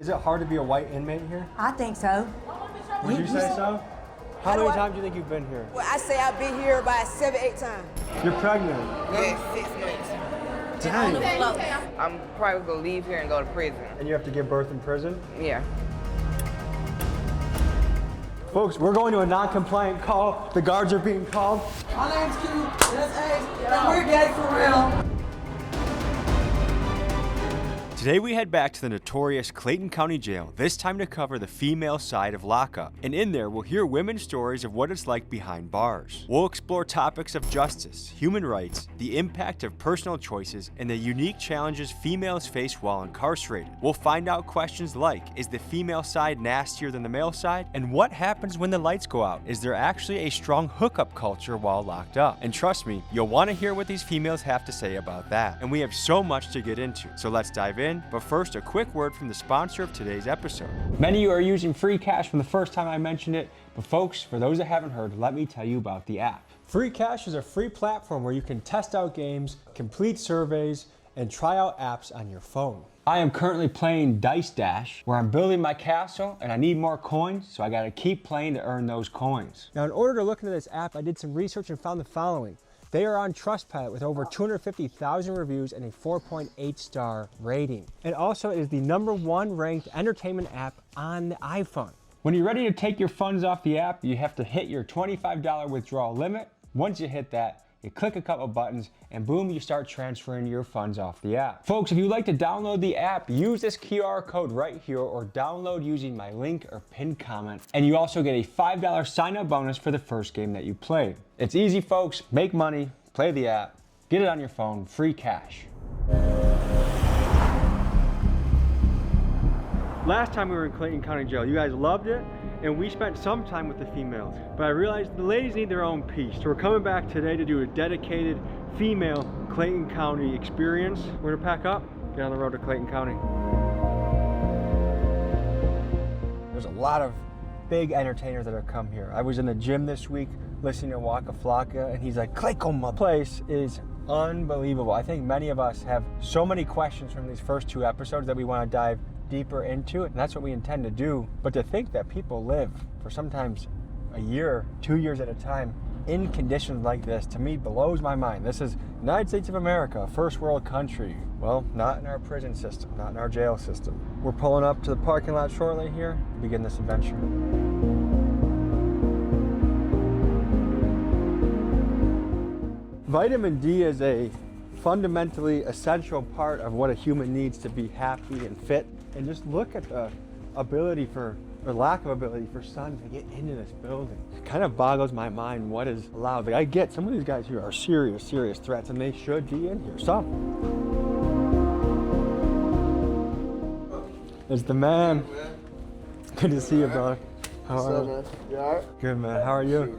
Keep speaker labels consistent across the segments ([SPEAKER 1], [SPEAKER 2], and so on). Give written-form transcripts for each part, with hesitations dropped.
[SPEAKER 1] Is it hard to be a white inmate here?
[SPEAKER 2] I think so.
[SPEAKER 1] Would you say so? How many times do you think you've been here?
[SPEAKER 3] Well, I say I've been here about 7, 8 times.
[SPEAKER 1] You're pregnant.
[SPEAKER 3] Yeah, 6 months.
[SPEAKER 1] Dang.
[SPEAKER 4] I'm probably gonna leave here and go to prison.
[SPEAKER 1] And you have to give birth in prison?
[SPEAKER 4] Yeah.
[SPEAKER 1] Folks, we're going to a non-compliant call. The guards are being called.
[SPEAKER 3] My name's Q, that's Ace, and we're gay for real.
[SPEAKER 5] Today we head back to the notorious Clayton County Jail, this time to cover the female side of lockup. And in there, we'll hear women's stories of what it's like behind bars. We'll explore topics of justice, human rights, the impact of personal choices, and the unique challenges females face while incarcerated. We'll find out questions like, is the female side nastier than the male side? And what happens when the lights go out? Is there actually a strong hookup culture while locked up? And trust me, you'll want to hear what these females have to say about that. And we have so much to get into, so let's dive in. But first, a quick word from the sponsor of today's episode. Many of you are using free cash from the first time I mentioned it, but folks, for those that haven't heard, let me tell you about the app.
[SPEAKER 1] Free Cash is a free platform where you can test out games, complete surveys, and try out apps on your phone.
[SPEAKER 5] I am currently playing Dice Dash, where I'm building my castle and I need more coins, so I gotta keep playing to earn those coins.
[SPEAKER 1] Now, in order to look into this app, I did some research and found the following. They are on Trustpilot with over 250,000 reviews and a 4.8 star rating. And also it is the #1 ranked entertainment app on the iPhone.
[SPEAKER 5] When you're ready to take your funds off the app, you have to hit your $25 withdrawal limit. Once you hit that, you click a couple buttons and boom, you start transferring your funds off the app. Folks, if you'd like to download the app, use this QR code right here or download using my link or pinned comment. And you also get a $5 sign-up bonus for the first game that you play. It's easy, folks. Make money, play the app, get it on your phone, free cash.
[SPEAKER 1] Last time we were in Clayton County Jail, you guys loved it, and we spent some time with the females. But I realized the ladies need their own piece. So we're coming back today to do a dedicated female Clayton County experience. We're gonna pack up, get on the road to Clayton County. There's a lot of big entertainers that have come here. I was in the gym this week listening to Waka Flocka, and he's like, Clayton, my place is unbelievable. I think many of us have so many questions from these first 2 episodes that we wanna dive deeper into it, and that's what we intend to do. But to think that people live for sometimes a year, 2 years at a time in conditions like this, to me blows my mind. This is United States of America, a first world country. Well, not in our prison system, not in our jail system. We're pulling up to the parking lot shortly here to begin this adventure. Vitamin D is a fundamentally essential part of what a human needs to be happy and fit. And just look at the ability for, or lack of ability for sun to get into this building. It kind of boggles my mind what is allowed. Like, I get some of these guys here are serious threats, and they should be in here. Some. It's the man. Good to see you, brother. How are you?
[SPEAKER 6] You all right?
[SPEAKER 1] Good, man. How are you?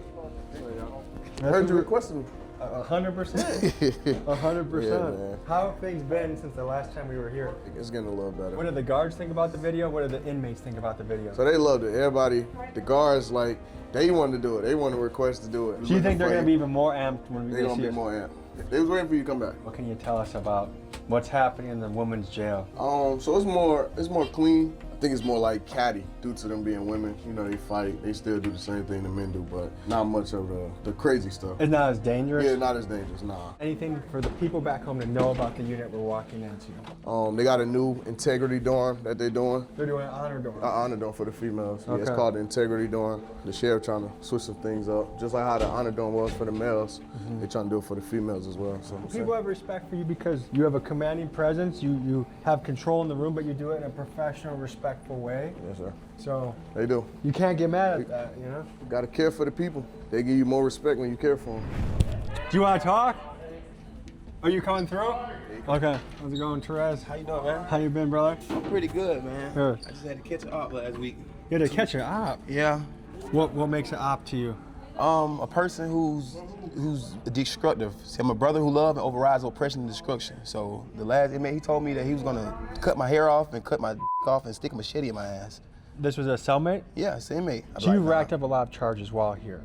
[SPEAKER 6] I heard you requested me.
[SPEAKER 1] 100%. 100%.
[SPEAKER 6] Yeah,
[SPEAKER 1] How have things been since the last time we were here?
[SPEAKER 6] It's getting a little better.
[SPEAKER 1] What did the guards think about the video? What did the inmates think about the video?
[SPEAKER 6] So they loved it. Everybody, the guards, like, they wanted to do it. They wanted to request to do it.
[SPEAKER 1] Do you think they're going to be even more amped when
[SPEAKER 6] They're
[SPEAKER 1] they
[SPEAKER 6] going
[SPEAKER 1] see
[SPEAKER 6] to be
[SPEAKER 1] us?
[SPEAKER 6] more amped. They was waiting for you to come back.
[SPEAKER 1] What can you tell us about what's happening in the women's jail?
[SPEAKER 6] So it's more clean. I think it's more like catty due to them being women. You know, they fight. They still do the same thing the men do, but not much of the crazy stuff.
[SPEAKER 1] It's not as dangerous?
[SPEAKER 6] Yeah, not as dangerous, nah.
[SPEAKER 1] Anything for the people back home to know about the unit we're walking into?
[SPEAKER 6] They got a new integrity dorm that they're doing.
[SPEAKER 1] They're doing an honor dorm.
[SPEAKER 6] An honor dorm for the females. Yeah, it's
[SPEAKER 1] Okay.
[SPEAKER 6] called the integrity dorm. The sheriff trying to switch some things up. Just like how the honor dorm was for the males, they're trying to do it for the females as well. So
[SPEAKER 1] People have respect for you because you have a commanding presence, you have control in the room, but you do it in a professional, respectful way.
[SPEAKER 6] Yes, sir.
[SPEAKER 1] So
[SPEAKER 6] They do.
[SPEAKER 1] you can't get mad at that, you know?
[SPEAKER 6] You gotta care for the people. They give you more respect when you care for them.
[SPEAKER 1] Do you want to talk? Are you coming through? Okay. How's it going, Therese?
[SPEAKER 7] How you doing, man?
[SPEAKER 1] How you been, brother?
[SPEAKER 7] I'm pretty good, man.
[SPEAKER 1] Good.
[SPEAKER 7] I just had to catch up last week.
[SPEAKER 1] You had to catch an op.
[SPEAKER 7] Yeah.
[SPEAKER 1] What makes an op to you?
[SPEAKER 7] A person who's destructive. See, I'm a brother who loves and overrides oppression and destruction. So the last inmate, he told me that he was gonna cut my hair off and cut my off and stick a machete in my ass.
[SPEAKER 1] This was a cellmate?
[SPEAKER 7] Yeah, it's an inmate.
[SPEAKER 1] So you racked up a lot of charges while here.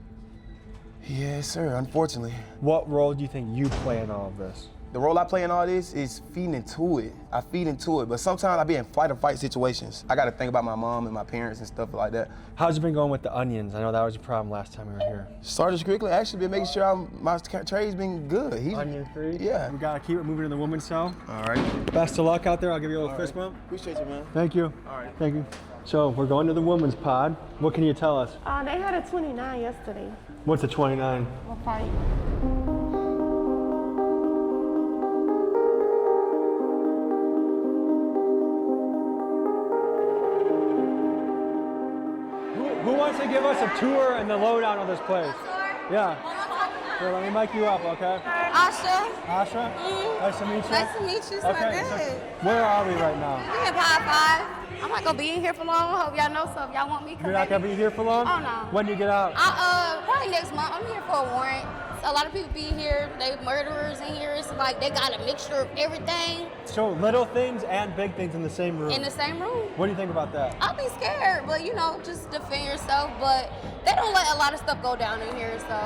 [SPEAKER 7] Yes, sir, unfortunately.
[SPEAKER 1] What role do you think you play in all of this?
[SPEAKER 7] the role I play in all this is feeding into it. I feed into it, but sometimes I be in flight or fight situations. I gotta think about my mom and my parents and stuff like that.
[SPEAKER 1] How's it been going with the onions? I know that was a problem last time we were here.
[SPEAKER 7] Sergeant Strickland actually been making sure my trade's been good.
[SPEAKER 1] Onion free?
[SPEAKER 7] Yeah.
[SPEAKER 1] We gotta keep it moving to the women's cell.
[SPEAKER 7] All right.
[SPEAKER 1] Best of luck out there. I'll give you a little fist bump.
[SPEAKER 7] Appreciate you, man.
[SPEAKER 1] Thank you.
[SPEAKER 7] All right.
[SPEAKER 1] Thank you. So we're going to the women's pod. What can you tell us?
[SPEAKER 2] They had a 29 yesterday.
[SPEAKER 1] What's a 29?
[SPEAKER 2] A fight.
[SPEAKER 1] Who wants to give us a tour and the lowdown of this place? Yeah. Here, let me mic you up, okay?
[SPEAKER 8] Asha.
[SPEAKER 1] Asha? Nice to meet you.
[SPEAKER 8] Nice to meet you.
[SPEAKER 1] Okay, so where are we right now?
[SPEAKER 8] We in Pod 5. I'm not gonna be in here for long. Hope y'all know so. If y'all want me, come
[SPEAKER 1] You're not gonna be here for long?
[SPEAKER 8] Oh no.
[SPEAKER 1] When do you get out?
[SPEAKER 8] Probably next month. I'm here for a warrant. A lot of people be here. They murderers in here. It's like they got a mixture of everything
[SPEAKER 1] So little things and big things in the same room.
[SPEAKER 8] in the same room.
[SPEAKER 1] What do you think about that?
[SPEAKER 8] I'll be scared, but you know, just defend yourself. But they don't let a lot of stuff go down in here, so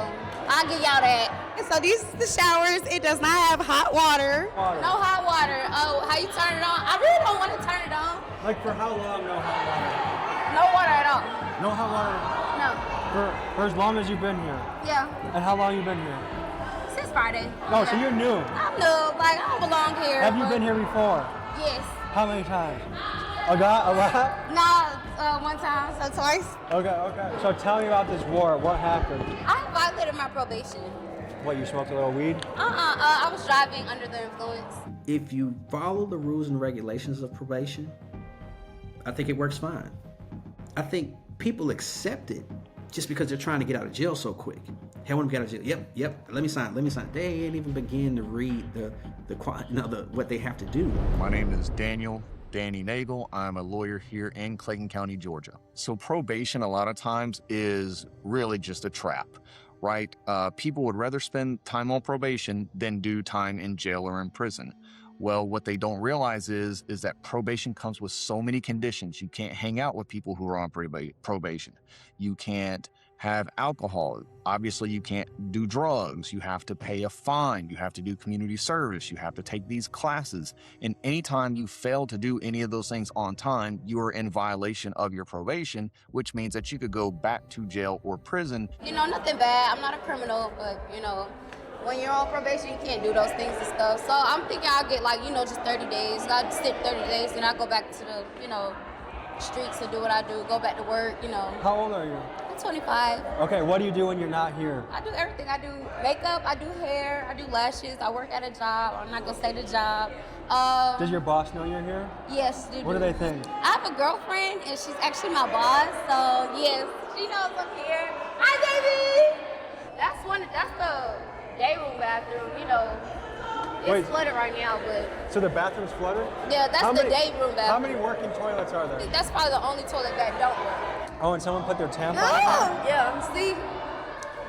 [SPEAKER 8] I'll give y'all that.
[SPEAKER 9] So these are the showers. It does not have hot water.
[SPEAKER 8] No hot water. Oh, how you turn it on? I really don't want to turn it on.
[SPEAKER 1] Like for how long, no hot water?
[SPEAKER 8] No water at all.
[SPEAKER 1] No hot water
[SPEAKER 8] No.
[SPEAKER 1] for as long as you've been here.
[SPEAKER 8] Yeah.
[SPEAKER 1] And how long you been here?
[SPEAKER 8] Since Friday.
[SPEAKER 1] No, so you're new.
[SPEAKER 8] I'm new. Like, I don't belong here.
[SPEAKER 1] Have you
[SPEAKER 8] but-
[SPEAKER 1] been here before?
[SPEAKER 8] Yes.
[SPEAKER 1] How many times? A lot?
[SPEAKER 8] Nah, one time, so twice.
[SPEAKER 1] Okay. So tell me about this war. What happened?
[SPEAKER 8] I violated my probation.
[SPEAKER 1] What, you smoked a little weed?
[SPEAKER 8] I was driving under the influence.
[SPEAKER 10] If you follow the rules and regulations of probation, I think it works fine. I think people accept it just because they're trying to get out of jail so quick. Hey, I want to get out of jail. Yep. Let me sign. They ain't even begin to read what they have to do.
[SPEAKER 11] My name is Danny Nagel. I'm a lawyer here in Clayton County, Georgia. So probation a lot of times is really just a trap, right? People would rather spend time on probation than do time in jail or in prison. Well, what they don't realize is that probation comes with so many conditions. You can't hang out with people who are on probation. You can't have alcohol. Obviously, you can't do drugs. You have to pay a fine. You have to do community service. You have to take these classes. And anytime you fail to do any of those things on time, you are in violation of your probation, which means that you could go back to jail or prison.
[SPEAKER 8] You know, nothing bad. I'm not a criminal, but, you know, when you're on probation, you can't do those things and stuff. So I'm thinking I'll get, like, you know, just 30 days. I'll sit 30 days, and I'll go back to the, you know, streets and do what I do, go back to work, you know.
[SPEAKER 1] How old are you?
[SPEAKER 8] I'm 25.
[SPEAKER 1] Okay, what do you do when you're not here?
[SPEAKER 8] I do everything. I do makeup, I do hair, I do lashes, I work at a job. I'm not gonna say the job.
[SPEAKER 1] Does your boss know you're here?
[SPEAKER 8] Yes, they do.
[SPEAKER 1] What do they think?
[SPEAKER 8] I have a girlfriend, and she's actually my boss, so yes, she knows I'm here. Hi, baby! That's the day room bathroom, you know. It's flooded right now, but...
[SPEAKER 1] So the bathroom's flooded?
[SPEAKER 8] Yeah, that's the day room bathroom.
[SPEAKER 1] How many working toilets are there?
[SPEAKER 8] That's probably the only toilet that don't work.
[SPEAKER 1] Oh, and someone put their tampon in?
[SPEAKER 8] Yeah, see?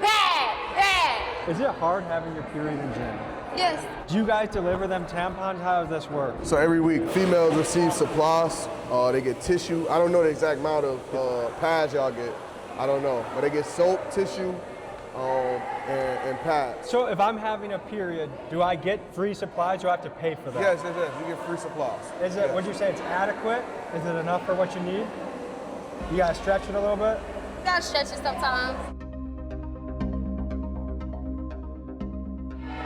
[SPEAKER 8] Bad!
[SPEAKER 1] Is it hard having your period in jail?
[SPEAKER 8] Yes.
[SPEAKER 1] Do you guys deliver them tampons? How does this work?
[SPEAKER 6] So every week, females receive supplies. They get tissue. I don't know the exact amount of pads y'all get. I don't know. But they get soap, tissue, and pads.
[SPEAKER 1] So if I'm having a period, do I get free supplies or do I have to pay for that?
[SPEAKER 6] Yes. You get free supplies.
[SPEAKER 1] Is it, would you say it's adequate? Is it enough for what you need? You gotta stretch it a little bit?
[SPEAKER 8] You gotta stretch it sometimes.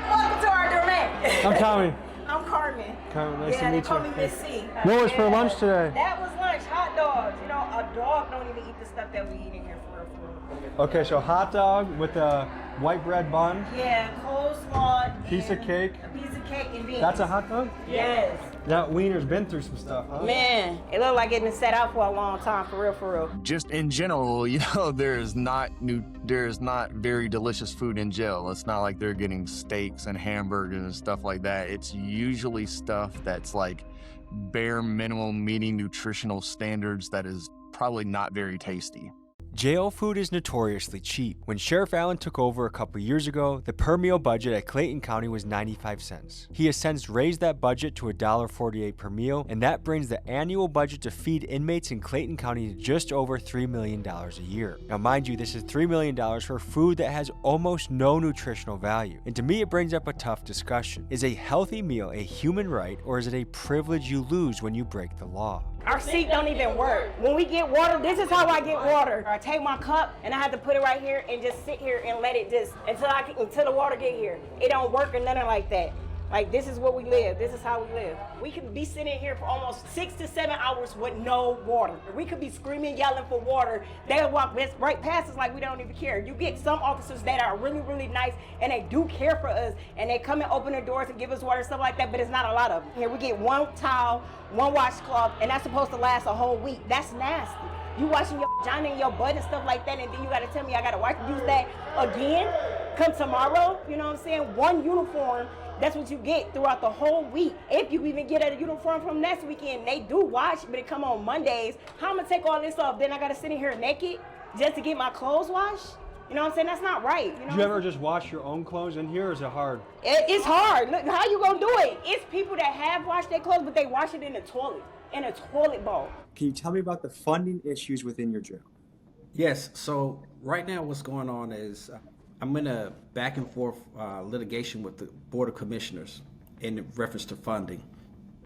[SPEAKER 3] Welcome to our domain.
[SPEAKER 1] I'm Tommy.
[SPEAKER 3] I'm Carmen.
[SPEAKER 1] Carmen, nice to
[SPEAKER 3] Yeah, they
[SPEAKER 1] meet
[SPEAKER 3] call
[SPEAKER 1] you.
[SPEAKER 3] me Miss C.
[SPEAKER 1] What was for
[SPEAKER 3] Yeah.
[SPEAKER 1] lunch today?
[SPEAKER 3] That was lunch, hot dogs. You know, a dog don't even eat the stuff that we eat in here for real.
[SPEAKER 1] Okay, so hot dog with a white bread bun,
[SPEAKER 3] Yeah, coleslaw.
[SPEAKER 1] piece of
[SPEAKER 3] and
[SPEAKER 1] cake.
[SPEAKER 3] A piece of cake and beans.
[SPEAKER 1] That's a hot dog?
[SPEAKER 3] Yes.
[SPEAKER 1] That wiener's been through some stuff, huh?
[SPEAKER 3] Man, it looked like it been set out for a long time, for real.
[SPEAKER 11] Just in general, you know, there's not very delicious food in jail. It's not like they're getting steaks and hamburgers and stuff like that. It's usually stuff that's like bare minimum meeting nutritional standards that is probably not very tasty.
[SPEAKER 5] Jail food is notoriously cheap. When Sheriff Allen took over a couple years ago, the per meal budget at Clayton County was 95 cents. He has since raised that budget to $1.48 per meal, and that brings the annual budget to feed inmates in Clayton County to just over $3 million a year. Now mind you, this is $3 million for food that has almost no nutritional value. And to me it brings up a tough discussion. Is a healthy meal a human right, or is it a privilege you lose when you break the law?
[SPEAKER 3] Our seat don't even work. When we get water, this is how I get water. I take my cup and I have to put it right here and just sit here and let it just until the water get here. It don't work or nothing like that. Like, this is what we live. This is how we live. We could be sitting here for almost 6 to 7 hours with no water. We could be screaming, yelling for water. They'll walk right past us like we don't even care. You get some officers that are really, really nice and they do care for us and they come and open the doors and give us water and stuff like that, but it's not a lot of them. Here we get one towel, one washcloth, and that's supposed to last a whole week. That's nasty. You washing your vagina and your butt and stuff like that, and then you gotta tell me I gotta use that again? Come tomorrow, you know what I'm saying? One uniform. That's what you get throughout the whole week. If you even get a uniform from next weekend, they do wash, but it come on Mondays. How am I gonna take all this off? Then I gotta sit in here naked just to get my clothes washed? You know what I'm saying? That's not right. You know
[SPEAKER 1] Do you ever just wash your own clothes in here, or is it hard?
[SPEAKER 3] It's hard. Look, how you gonna do it? It's people that have washed their clothes, but they wash it in a toilet bowl.
[SPEAKER 1] Can you tell me about the funding issues within your jail?
[SPEAKER 10] Yes, so right now what's going on is I'm in a back and forth litigation with the Board of Commissioners in reference to funding.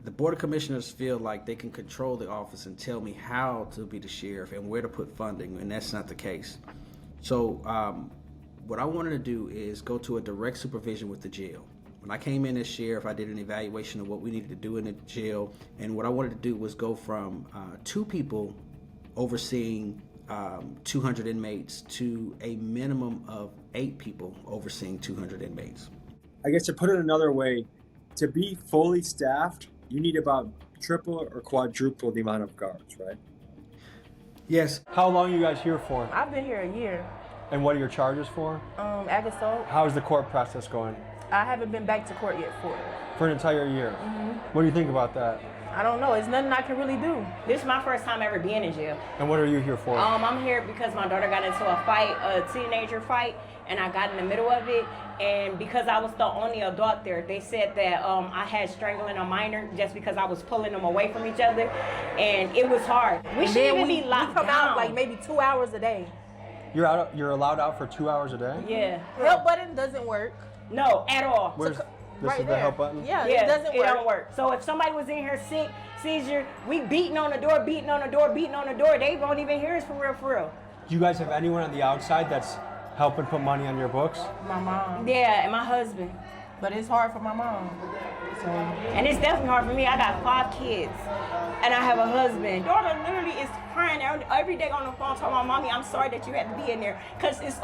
[SPEAKER 10] The Board of Commissioners feel like they can control the office and tell me how to be the sheriff and where to put funding, and that's not the case. So what I wanted to do is go to a direct supervision with the jail. When I came in as sheriff, I did an evaluation of what we needed to do in the jail, and what I wanted to do was go from 2 people overseeing 200 inmates to a minimum of 8 people overseeing 200 inmates.
[SPEAKER 1] I guess to put it another way, to be fully staffed, you need about triple or quadruple the amount of guards, right?
[SPEAKER 10] Yes.
[SPEAKER 1] How long are you guys here for?
[SPEAKER 2] I've been here a year.
[SPEAKER 1] And what are your charges for?
[SPEAKER 2] Assault.
[SPEAKER 1] How's the court process going?
[SPEAKER 2] I haven't been back to court yet for it.
[SPEAKER 1] For an entire year?
[SPEAKER 2] Mm-hmm.
[SPEAKER 1] What do you think about that?
[SPEAKER 2] I don't know. It's nothing I can really do.
[SPEAKER 3] This is my first time ever being in jail.
[SPEAKER 1] And what are you here for?
[SPEAKER 3] I'm here because my daughter got into a fight, a teenager fight, and I got in the middle of it. And because I was the only adult there, they said that I had strangling a minor just because I was pulling them away from each other, and it was hard. We should even be locked down.
[SPEAKER 2] We come out like maybe 2 hours a day.
[SPEAKER 1] You're allowed out for 2 hours a day?
[SPEAKER 3] Yeah.
[SPEAKER 2] Help button doesn't work.
[SPEAKER 3] No, at all.
[SPEAKER 1] This is the help button?
[SPEAKER 2] Yeah, it doesn't work.
[SPEAKER 3] It don't work. So if somebody was in here sick, seizure, we beating on the door, beating on the door, beating on the door. They won't even hear us for real, for real.
[SPEAKER 1] Do you guys have anyone on the outside that's helping put money on your books?
[SPEAKER 2] My mom.
[SPEAKER 3] Yeah, and my husband.
[SPEAKER 2] But it's hard for my mom. So.
[SPEAKER 3] And it's definitely hard for me. I got 5 kids, and I have a husband. Daughter literally is crying every day on the phone talking about, Mommy, I'm sorry that you had to be in there. Because it's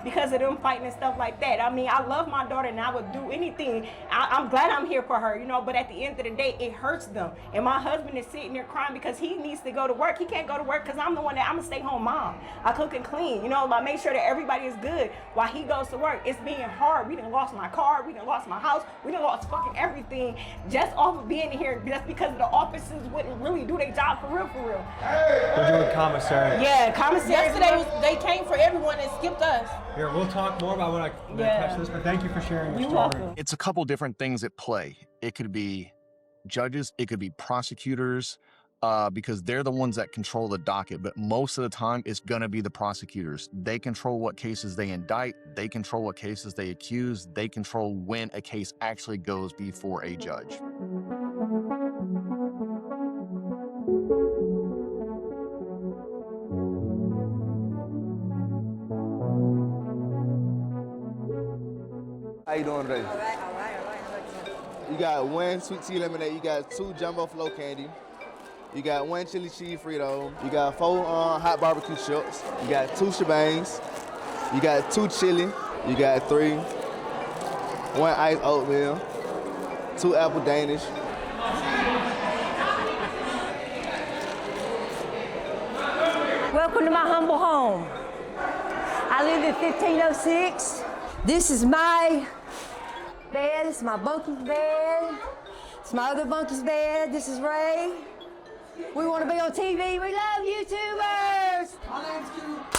[SPEAKER 3] because of them fighting and stuff like that. I mean, I love my daughter, and I would do anything. I'm glad I'm here for her, you know, but at the end of the day, it hurts them. And my husband is sitting there crying because he needs to go to work. He can't go to work because I'm a stay-home mom. I cook and clean, you know, I make sure that everybody is good while he goes to work. It's being hard. We done lost my car. We done lost my house. We done lost fucking everything just off of being here. That's because the officers wouldn't really do their job for real, for real.
[SPEAKER 1] We're doing commissary.
[SPEAKER 3] Yeah, commissary.
[SPEAKER 2] Yesterday they came for everyone and skipped us.
[SPEAKER 1] Here, we'll talk more about when I catch this, but thank you for sharing your story.
[SPEAKER 3] Welcome.
[SPEAKER 11] It's a couple different things at play. It could be judges, it could be prosecutors, because they're the ones that control the docket, but most of the time it's gonna be the prosecutors. They control what cases they indict, they control what cases they accuse, they control when a case actually goes before a judge.
[SPEAKER 6] How you doing today? All right. You got 1 sweet tea lemonade, you got 2 jumbo flow candy, you got 1 chili cheese Frito, you got 4 hot barbecue chips, you got 2 shebangs, you got 2 chili, you got 3, 1 iced oatmeal, 2 apple Danish.
[SPEAKER 12] Welcome to my humble home. I live in 1506. This is my bed. This is my bunky's bed. It's my other bunky's bed. This is Ray. We want to be on TV. We love YouTubers. My name's Q.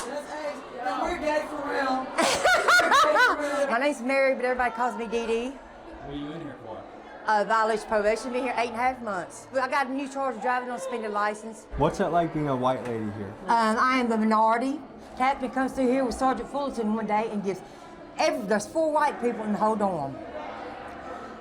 [SPEAKER 12] for real. My name's Mary, but everybody calls me Dee Dee.
[SPEAKER 1] What are you in here for?
[SPEAKER 12] Violation probation, been here 8.5 months. I got a new charge of driving on a suspended license.
[SPEAKER 1] What's it like being a white lady here?
[SPEAKER 12] I am the minority. Captain comes through here with Sergeant Fullerton one day and gives, there's 4 white people in the whole dorm.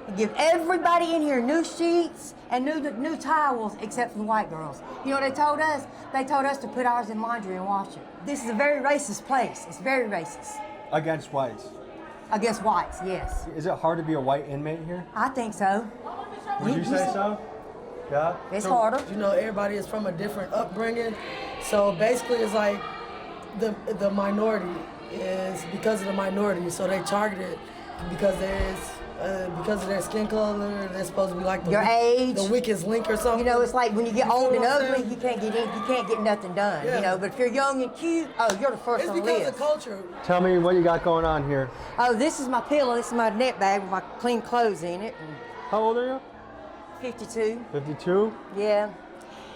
[SPEAKER 12] They give everybody in here new sheets and new towels except for the white girls. You know what they told us? They told us to put ours in laundry and wash it. This is a very racist place. It's very racist.
[SPEAKER 1] Against whites?
[SPEAKER 12] Against whites, yes.
[SPEAKER 1] Is it hard to be a white inmate here?
[SPEAKER 12] I think so.
[SPEAKER 1] Would you say so? Yeah?
[SPEAKER 12] It's harder.
[SPEAKER 13] You know, everybody is from a different upbringing. So basically it's like the minority is because of the minority. So they target it because because of their skin color, they're supposed to be like
[SPEAKER 12] your age,
[SPEAKER 13] the weakest link or something.
[SPEAKER 12] You know, it's like when you get old and ugly, you can't get nothing done. Yeah. You know, but if you're young and cute, oh, you're the first on the list.
[SPEAKER 13] It's because of culture.
[SPEAKER 1] Tell me what you got going on here.
[SPEAKER 12] Oh, this is my pillow. This is my net bag with my clean clothes in it.
[SPEAKER 1] How old are you?
[SPEAKER 12] 52.
[SPEAKER 1] 52?
[SPEAKER 12] Yeah.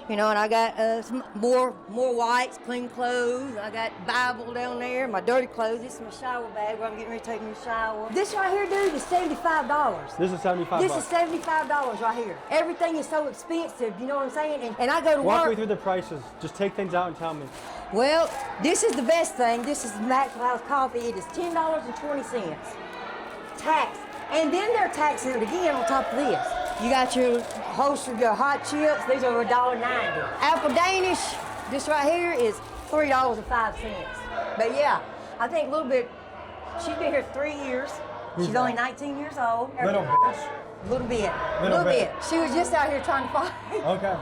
[SPEAKER 12] You know, and I got some more whites, clean clothes. I got Bible down there, my dirty clothes. This is my shower bag where I'm getting ready to take me a shower. This right here, dude, is $75.
[SPEAKER 1] This is $75.
[SPEAKER 12] This is $75 right here. Everything is so expensive, you know what I'm saying? And I go to
[SPEAKER 1] Walk
[SPEAKER 12] work.
[SPEAKER 1] me through the prices. Just take things out and tell me.
[SPEAKER 12] Well, this is the best thing. This is Maxwell House coffee. It is $10.20. Tax. And then they're taxing it again on top of this. You got your holster, your hot chips. These are $1.90. Apple Danish, this right here is $3.05. But yeah, I think a little bit, she's been here 3 years. She's only 19 years old.
[SPEAKER 1] Little bit.
[SPEAKER 12] Little bit. Little bit. She was just out here trying to fight.
[SPEAKER 1] Okay.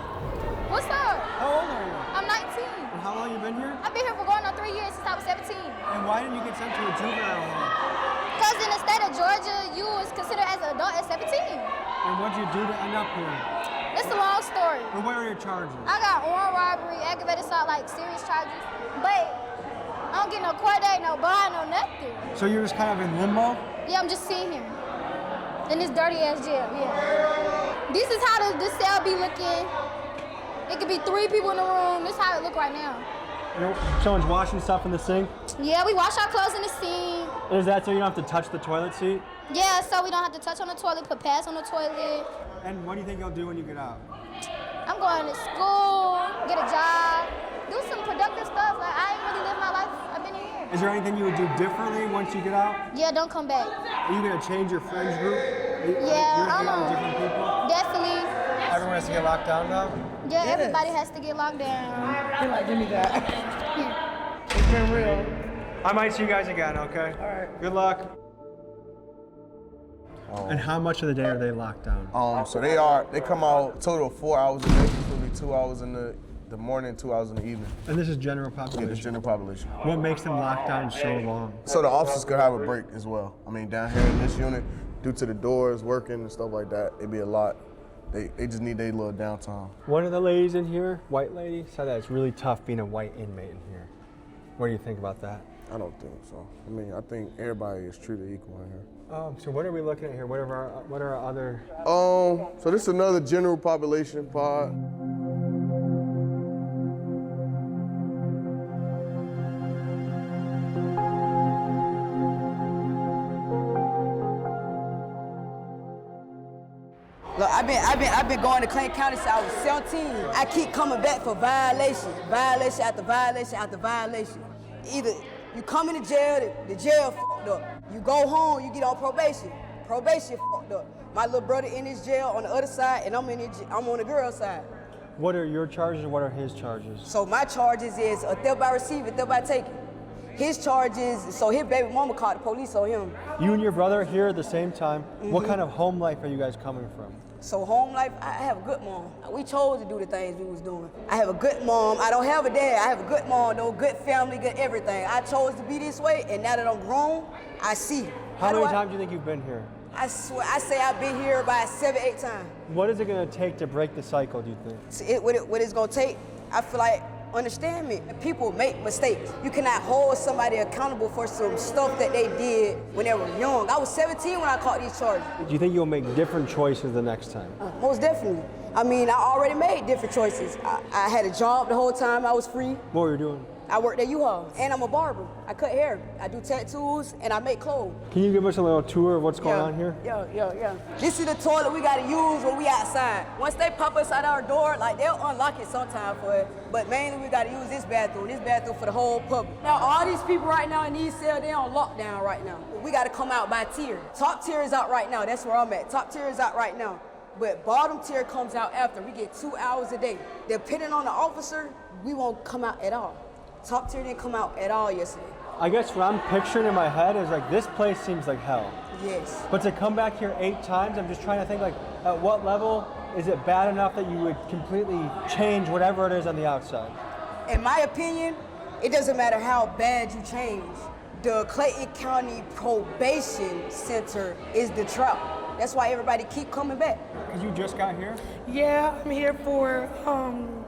[SPEAKER 14] What's up?
[SPEAKER 1] How old are you?
[SPEAKER 14] I'm 19.
[SPEAKER 1] And how long you been here?
[SPEAKER 14] I've been here for going on 3 years since I was 17.
[SPEAKER 1] And why didn't you get sent to a juvenile home?
[SPEAKER 14] Because in the state of Georgia, you was considered as an adult at 17.
[SPEAKER 1] And what'd you do to end up here?
[SPEAKER 14] It's a long story.
[SPEAKER 1] And what are your charges?
[SPEAKER 14] I got armed robbery, aggravated assault, like serious charges. But I don't get no court date, no bond, no nothing.
[SPEAKER 1] So you're just kind of in limbo?
[SPEAKER 14] Yeah, I'm just sitting here. In this dirty ass jail, yeah. This is how this cell be looking. It could be 3 people in the room. This is how it look right now.
[SPEAKER 1] You know, someone's washing stuff in the sink?
[SPEAKER 14] Yeah, we wash our clothes in the sink.
[SPEAKER 1] Is that so you don't have to touch the toilet seat?
[SPEAKER 14] Yeah, so we don't have to touch on the toilet, put pads on the toilet.
[SPEAKER 1] And what do you think you'll do when you get out?
[SPEAKER 14] I'm going to school, get a job, do some productive stuff. Like, I ain't really lived my life. I've been here.
[SPEAKER 1] Is there anything you would do differently once you get out?
[SPEAKER 14] Yeah, don't come back.
[SPEAKER 1] Are you going to change your friends group?
[SPEAKER 14] Yeah,
[SPEAKER 1] I'm different people?
[SPEAKER 14] Definitely.
[SPEAKER 1] Everyone has to get locked down now?
[SPEAKER 14] Yeah, everybody has to get locked down.
[SPEAKER 13] You're like, give me that. It's been real.
[SPEAKER 1] I might see you guys again, okay?
[SPEAKER 13] All right.
[SPEAKER 1] Good luck. And how much of the day are they locked down?
[SPEAKER 7] So they come out total of 4 hours a day, usually 2 hours in the morning, 2 hours in the evening.
[SPEAKER 1] And this is general population?
[SPEAKER 7] Yeah, this is general population.
[SPEAKER 1] What makes them locked down so long?
[SPEAKER 7] So the officers could have a break as well. I mean, down here in this unit, due to the doors working and stuff like that, it'd be a lot. They just need their little downtime.
[SPEAKER 1] One of the ladies in here, white lady, said that it's really tough being a white inmate in here. What do you think about that?
[SPEAKER 7] I don't think so. I mean, I think everybody is treated equal in here.
[SPEAKER 1] So what are we looking at here? What are our other?
[SPEAKER 7] So this is another general population pod.
[SPEAKER 15] Look, I've been going to Clayton County since I was 17. I keep coming back for violation after violation after violation. Either you come into jail, the jail fucked up. You go home, you get on probation. Probation fucked up. My little brother in this jail on the other side, and I'm on the girl's side.
[SPEAKER 1] What are your charges and what are his charges?
[SPEAKER 15] So my charges is a theft by receiving, theft by taking. His charges, so his baby mama called the police on him.
[SPEAKER 1] You and your brother here at the same time. What kind of home life are you guys coming from?
[SPEAKER 15] So home life, I have a good mom. We chose to do the things we was doing. I have a good mom. I don't have a dad. I have a good mom, though, good family, good everything. I chose to be this way, and now that I'm grown, I see.
[SPEAKER 1] How many times do you think you've been here?
[SPEAKER 15] I swear, I say I've been here about 7, 8 times.
[SPEAKER 1] What is it going to take to break the cycle, do you think?
[SPEAKER 15] See, what it's going to take, I feel like, understand me. People make mistakes. You cannot hold somebody accountable for some stuff that they did when they were young. I was 17 when I caught these charges.
[SPEAKER 1] Do you think you'll make different choices the next time?
[SPEAKER 15] Most definitely. I mean, I already made different choices. I had a job the whole time I was free.
[SPEAKER 1] What were you doing?
[SPEAKER 15] I worked at U-Haul, and I'm a barber. I cut hair, I do tattoos, and I make clothes.
[SPEAKER 1] Can you give us a little tour of what's going on here?
[SPEAKER 15] Yeah. This is the toilet we gotta use when we outside. Once they pop us out our door, like they'll unlock it sometime for it, but mainly we gotta use this bathroom for the whole public. Now, all these people right now in these cells, they on lockdown right now. We gotta come out by tier. Top tier is out right now, that's where I'm at. Top tier is out right now. But bottom tier comes out after. We get 2 hours a day. Depending on the officer, we won't come out at all. Top tier didn't come out at all yesterday.
[SPEAKER 1] I guess what I'm picturing in my head is like, this place seems like hell.
[SPEAKER 15] Yes.
[SPEAKER 1] But to come back here 8 times, I'm just trying to think like, at what level is it bad enough that you would completely change whatever it is on the outside?
[SPEAKER 15] In my opinion, it doesn't matter how bad you change. The Clayton County Probation Center is the trap. That's why everybody keep coming back.
[SPEAKER 1] Because you just got here?
[SPEAKER 13] Yeah, I'm here for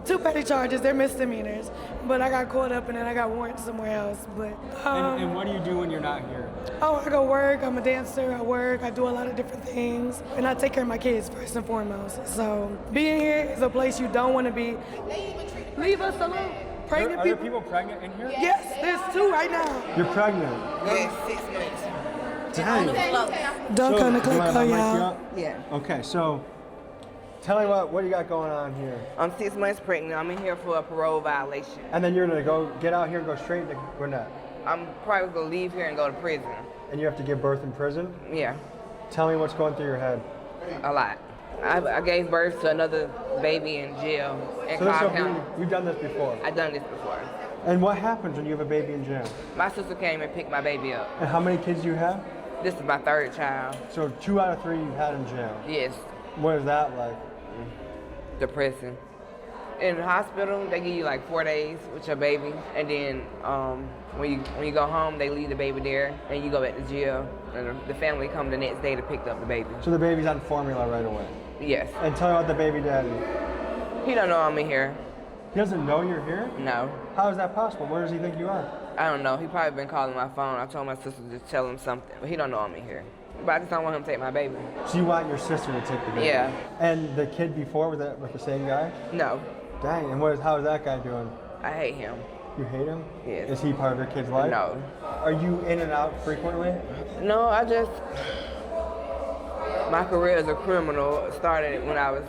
[SPEAKER 13] 2 petty charges. They're misdemeanors, but I got caught up and then I got warrants somewhere else. But
[SPEAKER 1] and what do you do when you're not here?
[SPEAKER 13] Oh, I go work. I'm a dancer. I work. I do a lot of different things, and I take care of my kids first and foremost. So being here is a place you don't want to be. Leave us alone. Pregnant
[SPEAKER 1] Are there people pregnant in here?
[SPEAKER 13] Yes, there's 2 right now.
[SPEAKER 1] You're pregnant?
[SPEAKER 4] Yes, 6 months.
[SPEAKER 1] Dang.
[SPEAKER 13] Don't come to Clayco, y'all.
[SPEAKER 4] Yeah.
[SPEAKER 1] Okay, so tell me what you got going on here.
[SPEAKER 4] I'm 6 months pregnant. I'm in here for a parole violation.
[SPEAKER 1] And then you're gonna go get out here and go straight to Gwinnett.
[SPEAKER 4] I'm probably gonna leave here and go to prison.
[SPEAKER 1] And you have to give birth in prison?
[SPEAKER 4] Yeah.
[SPEAKER 1] Tell me what's going through your head.
[SPEAKER 4] A lot. I gave birth to another baby in jail in Cobb County.
[SPEAKER 1] You've done this before?
[SPEAKER 4] I've done this before.
[SPEAKER 1] And what happens when you have a baby in jail?
[SPEAKER 4] My sister came and picked my baby up.
[SPEAKER 1] And how many kids do you have?
[SPEAKER 4] This is my 3rd child.
[SPEAKER 1] So 2 out of 3 you had in jail?
[SPEAKER 4] Yes.
[SPEAKER 1] What is that like?
[SPEAKER 4] Depressing. In the hospital, they give you like 4 days with your baby, and then when you go home, they leave the baby there, and you go back to jail, and the family come the next day to pick up the baby.
[SPEAKER 1] So the baby's on formula right away?
[SPEAKER 4] Yes.
[SPEAKER 1] And tell me about the baby daddy.
[SPEAKER 4] He don't know I'm in here.
[SPEAKER 1] He doesn't know you're here?
[SPEAKER 4] No.
[SPEAKER 1] How is that possible? Where does he think you are?
[SPEAKER 4] I don't know. He probably been calling my phone. I told my sister to tell him something, but he don't know I'm in here. But I just don't want him to take my baby.
[SPEAKER 1] So you want your sister to take the baby?
[SPEAKER 4] Yeah.
[SPEAKER 1] And the kid before, was that with the same guy?
[SPEAKER 4] No.
[SPEAKER 1] Dang, and how is that guy doing?
[SPEAKER 4] I hate him.
[SPEAKER 1] You hate him?
[SPEAKER 4] Yes.
[SPEAKER 1] Is he part of your kid's life?
[SPEAKER 4] No.
[SPEAKER 1] Are you in and out frequently?
[SPEAKER 4] No, my career as a criminal started when I was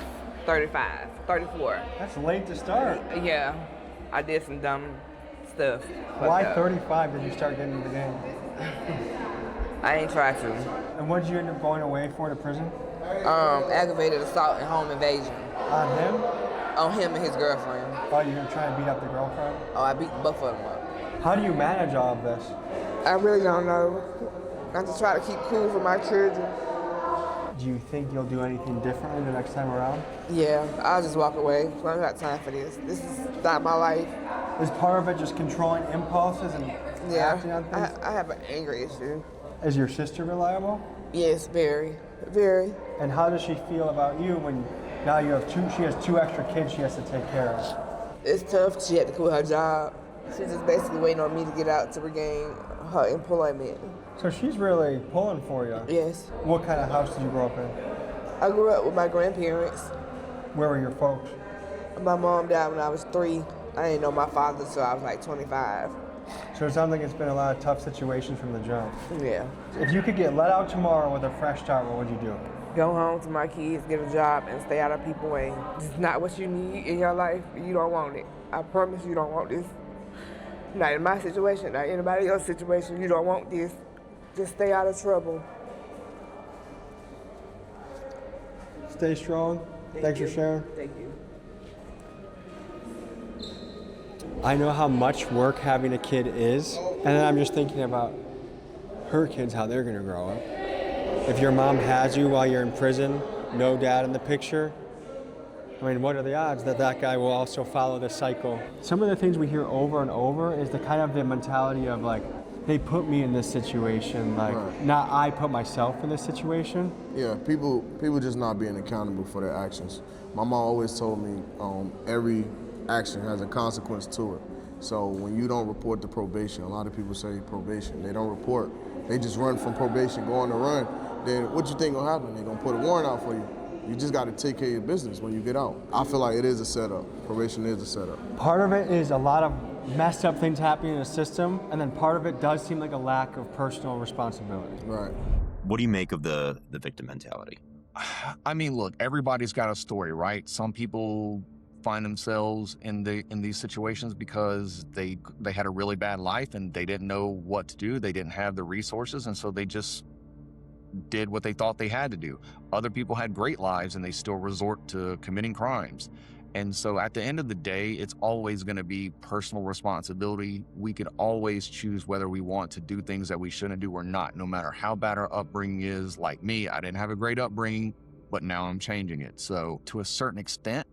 [SPEAKER 4] 34.
[SPEAKER 1] That's late to start.
[SPEAKER 4] Yeah, I did some dumb stuff.
[SPEAKER 1] Why 35 did you start getting into the game?
[SPEAKER 4] I ain't tried to.
[SPEAKER 1] And what did you end up going away for to prison?
[SPEAKER 4] Aggravated assault and home invasion.
[SPEAKER 1] On him?
[SPEAKER 4] On him and his girlfriend.
[SPEAKER 1] Oh, you were trying to beat up the girlfriend?
[SPEAKER 4] Oh, I beat both of them up.
[SPEAKER 1] How do you manage all of this?
[SPEAKER 4] I really don't know. I just try to keep cool for my children.
[SPEAKER 1] Do you think you'll do anything differently the next time around?
[SPEAKER 4] Yeah, I'll just walk away. I don't got time for this. This is not my life.
[SPEAKER 1] Is part of it just controlling impulses and acting on things?
[SPEAKER 4] I have an anger issue.
[SPEAKER 1] Is your sister reliable?
[SPEAKER 4] Yes, very, very.
[SPEAKER 1] And how does she feel about you when now you have she has 2 extra kids she has to take care of?
[SPEAKER 4] It's tough. She had to quit her job. She's just basically waiting on me to get out to regain her employment.
[SPEAKER 1] So she's really pulling for you?
[SPEAKER 4] Yes.
[SPEAKER 1] What kind of house did you grow up in?
[SPEAKER 4] I grew up with my grandparents.
[SPEAKER 1] Where were your folks?
[SPEAKER 4] My mom died when I was 3. I didn't know my father until I was like 25.
[SPEAKER 1] So it sounds like it's been a lot of tough situations from the jump.
[SPEAKER 4] Yeah.
[SPEAKER 1] If you could get let out tomorrow with a fresh start, what would you do?
[SPEAKER 4] Go home to my kids, get a job, and stay out of people's way. It's not what you need in your life. You don't want it. I promise you don't want this. Not in my situation, not anybody else's situation. You don't want this. Just stay out of trouble.
[SPEAKER 1] Stay strong. Thanks for sharing.
[SPEAKER 4] Thank you.
[SPEAKER 1] I know how much work having a kid is, and then I'm just thinking about her kids, how they're gonna grow up. If your mom has you while you're in prison, no dad in the picture, I mean, what are the odds that that guy will also follow the cycle? Some of the things we hear over and over is the kind of the mentality of like, they put me in this situation, like, not I put myself in this situation.
[SPEAKER 16] Yeah, people just not being accountable for their actions. My mom always told me every action has a consequence to it. So when you don't report to probation, a lot of people say probation, they don't report. They just run from probation, go on the run. Then what you think gonna happen? They're gonna put a warrant out for you. You just got to take care of your business when you get out. I feel like it is a setup. Probation is a setup.
[SPEAKER 1] Part of it is a lot of messed up things happening in the system, and then part of it does seem like a lack of personal responsibility.
[SPEAKER 16] Right.
[SPEAKER 17] What do you make of the victim mentality?
[SPEAKER 11] I mean, look, everybody's got a story, right? Some people find themselves in these situations because they had a really bad life and they didn't know what to do. They didn't have the resources, and so they just did what they thought they had to do. Other people had great lives and they still resort to committing crimes. And so at the end of the day, it's always going to be personal responsibility. We could always choose whether we want to do things that we shouldn't do or not, no matter how bad our upbringing is. Like me, I didn't have a great upbringing, but now I'm changing it. So to a certain extent,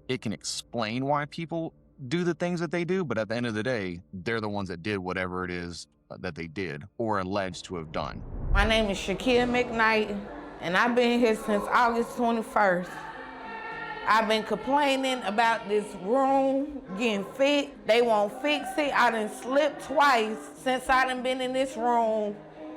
[SPEAKER 11] it can explain why people do the things that they do, but at the end of the day, they're the ones that did whatever it is that they did or alleged to have done.
[SPEAKER 18] My name is Shakia McKnight, and I've been here since August 21st. I've been complaining about this room getting fixed. They won't fix it. I done slipped twice since I done been in this room.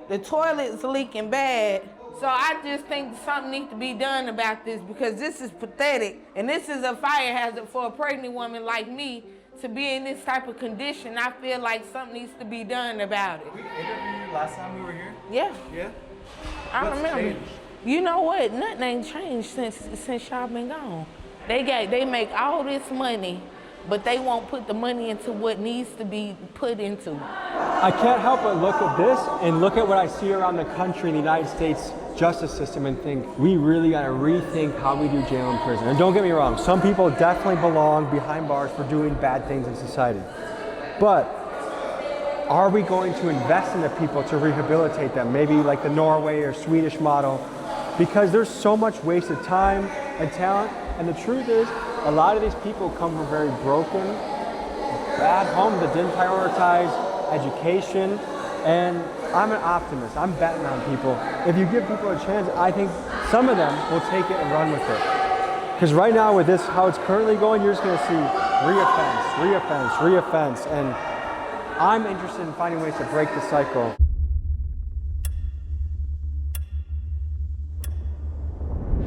[SPEAKER 18] The toilet's leaking bad. So I just think something needs to be done about this because this is pathetic. And this is a fire hazard for a pregnant woman like me to be in this type of condition. I feel like something needs to be done about it.
[SPEAKER 1] We interviewed you last time we were here?
[SPEAKER 18] Yeah.
[SPEAKER 1] Yeah?
[SPEAKER 18] I remember.
[SPEAKER 1] Changed?
[SPEAKER 18] You know what? Nothing ain't changed since y'all been gone. They make all this money, but they won't put the money into what needs to be put into.
[SPEAKER 1] I can't help but look at this and look at what I see around the country in the United States justice system and think we really got to rethink how we do jail and prison. And don't get me wrong, some people definitely belong behind bars for doing bad things in society. But are we going to invest in the people to rehabilitate them? Maybe like the Norway or Swedish model, because there's so much wasted time and talent. And the truth is, a lot of these people come from very broken, bad homes that didn't prioritize education. And I'm an optimist. I'm betting on people. If you give people a chance, I think some of them will take it and run with it. Because right now with this, how it's currently going, you're just going to see reoffense. And I'm interested in finding ways to break the cycle.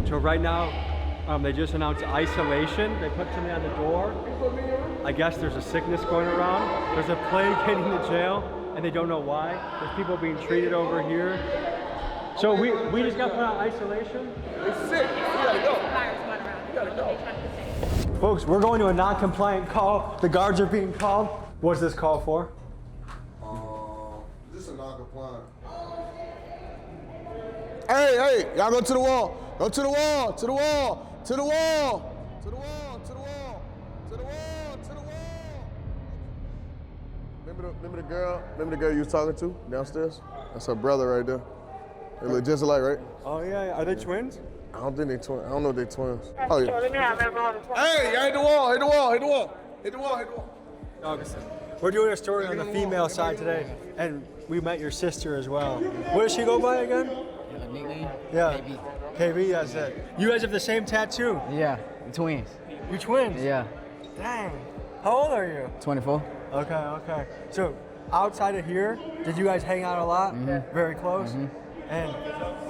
[SPEAKER 1] So right now, they just announced isolation. They put something on the door. I guess there's a sickness going around. There's a plague hitting the jail, and they don't know why. There's people being treated over here. So we just got put on isolation?
[SPEAKER 7] It's sick. You gotta go. You gotta go.
[SPEAKER 1] Folks, we're going to a non-compliant call. The guards are being called. What's this call for?
[SPEAKER 16] This is a non-compliant. Hey, y'all go to the wall. Go to the wall, to the wall. To the wall! To the wall! To the wall! To the wall! To the wall! Remember the girl you was talking to downstairs? That's her brother right there. They look just alike, right?
[SPEAKER 1] Oh yeah, are they twins?
[SPEAKER 16] I don't think they twins. I don't know if they twins. Oh yeah.
[SPEAKER 7] Hey, y'all hit the wall, hit the wall, hit the wall. Hit the wall, hit the wall.
[SPEAKER 1] August. We're doing a story on the female side today, and we met your sister as well. What does she go by again?
[SPEAKER 19] Nickname?
[SPEAKER 1] Yeah.
[SPEAKER 19] KB.
[SPEAKER 1] KB, that's it. You guys have the same tattoo?
[SPEAKER 19] Yeah, twins.
[SPEAKER 1] You twins?
[SPEAKER 19] Yeah.
[SPEAKER 1] Dang. How old are you?
[SPEAKER 19] 24.
[SPEAKER 1] Okay. So outside of here, did you guys hang out a lot?
[SPEAKER 19] Mm-hmm.
[SPEAKER 1] Very close?
[SPEAKER 19] Mm-hmm.
[SPEAKER 1] And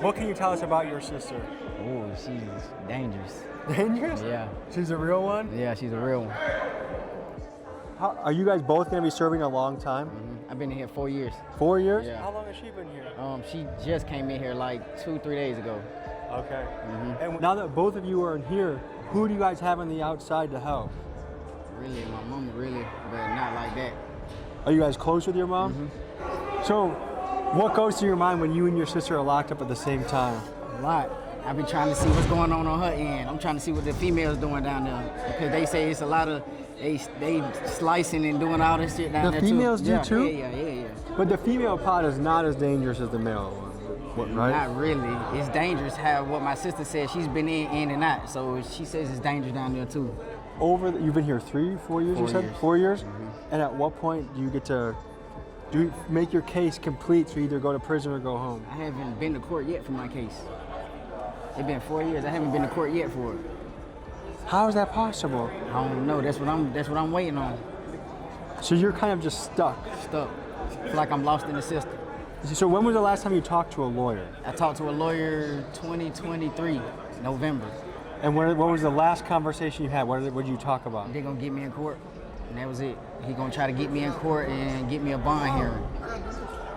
[SPEAKER 1] what can you tell us about your sister?
[SPEAKER 19] Oh, she's dangerous.
[SPEAKER 1] Dangerous?
[SPEAKER 19] Yeah.
[SPEAKER 1] She's a real one?
[SPEAKER 19] Yeah, she's a real one.
[SPEAKER 1] Are you guys both going to be serving a long time?
[SPEAKER 19] Mm-hmm. I've been in here 4 years.
[SPEAKER 1] 4 years?
[SPEAKER 19] Yeah.
[SPEAKER 1] How long has she been here?
[SPEAKER 19] She just came in here like 2-3 days ago.
[SPEAKER 1] Okay.
[SPEAKER 19] Mm-hmm.
[SPEAKER 1] And now that both of you are in here, who do you guys have on the outside to help?
[SPEAKER 19] Really, my mama really, but not like that.
[SPEAKER 1] Are you guys close with your mom?
[SPEAKER 19] Mm-hmm.
[SPEAKER 1] So, what goes through your mind when you and your sister are locked up at the same time?
[SPEAKER 19] A lot. I've been trying to see what's going on her end. I'm trying to see what the females doing down there because they say it's a lot of they slicing and doing all this shit down there too.
[SPEAKER 1] The females do too?
[SPEAKER 19] Yeah.
[SPEAKER 1] But the female pot is not as dangerous as the male one, right?
[SPEAKER 19] Not really. It's dangerous how what my sister said. She's been in and out, so she says it's dangerous down there too.
[SPEAKER 1] You've been here 3-4 years,
[SPEAKER 19] 4
[SPEAKER 1] you said?
[SPEAKER 19] years.
[SPEAKER 1] 4 years?
[SPEAKER 19] Mm-hmm.
[SPEAKER 1] And at what point do you make your case complete to either go to prison or go home?
[SPEAKER 19] I haven't been to court yet for my case. It's been 4 years. I haven't been to court yet for it.
[SPEAKER 1] How is that possible?
[SPEAKER 19] I don't know. That's what I'm waiting on.
[SPEAKER 1] So you're kind of just stuck.
[SPEAKER 19] Stuck. It's like I'm lost in the system.
[SPEAKER 1] So when was the last time you talked to a lawyer?
[SPEAKER 19] I talked to a lawyer 2023, November.
[SPEAKER 1] And what was the last conversation you had? What did you talk about?
[SPEAKER 19] They're gonna get me in court, and that was it. He gonna try to get me in court and get me a bond hearing.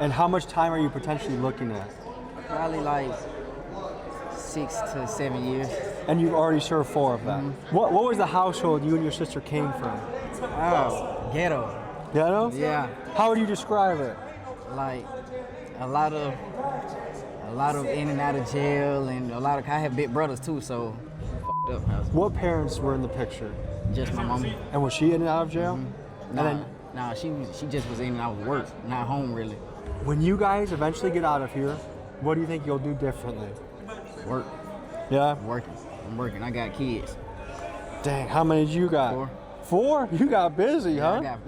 [SPEAKER 1] And how much time are you potentially looking at?
[SPEAKER 19] Probably like 6 to 7 years.
[SPEAKER 1] And you've already served 4 of that. What was the household you and your sister came from?
[SPEAKER 19] Oh, ghetto.
[SPEAKER 1] Ghetto?
[SPEAKER 19] Yeah.
[SPEAKER 1] How would you describe it?
[SPEAKER 19] Like a lot of in and out of jail, and I have big brothers too, so f***ed up.
[SPEAKER 1] What parents were in the picture?
[SPEAKER 19] Just my mom.
[SPEAKER 1] And was she in and out of jail?
[SPEAKER 19] Nah, she just was in and out of work, not home really.
[SPEAKER 1] When you guys eventually get out of here, what do you think you'll do differently?
[SPEAKER 19] Work.
[SPEAKER 1] Yeah?
[SPEAKER 19] I'm working. I got kids.
[SPEAKER 1] Dang, how many did you got?
[SPEAKER 19] 4.
[SPEAKER 1] 4? You got busy, huh?
[SPEAKER 19] I got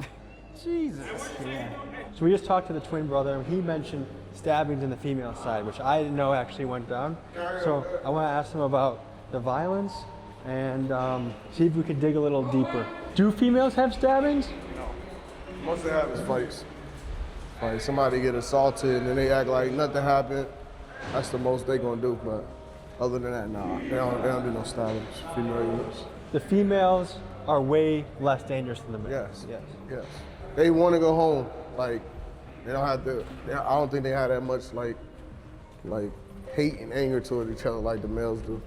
[SPEAKER 1] Jesus.
[SPEAKER 19] Yeah.
[SPEAKER 1] So we just talked to the twin brother, and he mentioned stabbings in the female side, which I didn't know actually went down. So I want to ask him about the violence and see if we could dig a little deeper. Do females have stabbings?
[SPEAKER 16] No. Most they have is fights. Like somebody get assaulted and then they act like nothing happened. That's the most they gonna do. But other than that, nah, they don't do no stabbings. Female units.
[SPEAKER 1] The females are way less dangerous than the males.
[SPEAKER 16] Yes. They want to go home. Like they don't have to. I don't think they have that much like hate and anger toward each other like the males do.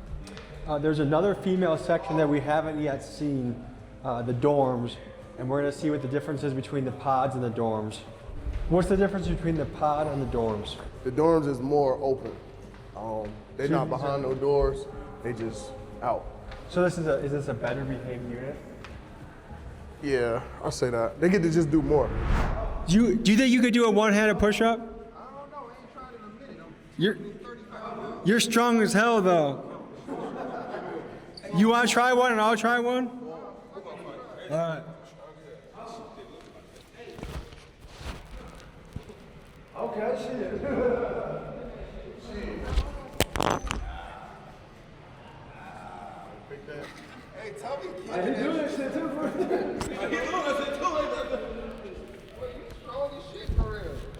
[SPEAKER 1] There's another female section that we haven't yet seen, the dorms, and we're gonna see what the difference is between the pods and the dorms. What's the difference between the pod and the dorms?
[SPEAKER 16] The dorms is more open. They're not behind no doors. They just out.
[SPEAKER 1] So is this a better behaved unit?
[SPEAKER 16] Yeah, I'll say that. They get to just do more.
[SPEAKER 1] Do you think you could do a one-handed push-up? You're strong as hell, though. You want to try one and I'll try one? All right. Okay, shit.
[SPEAKER 16] Hey, tell me.
[SPEAKER 1] He doing that shit too, bro.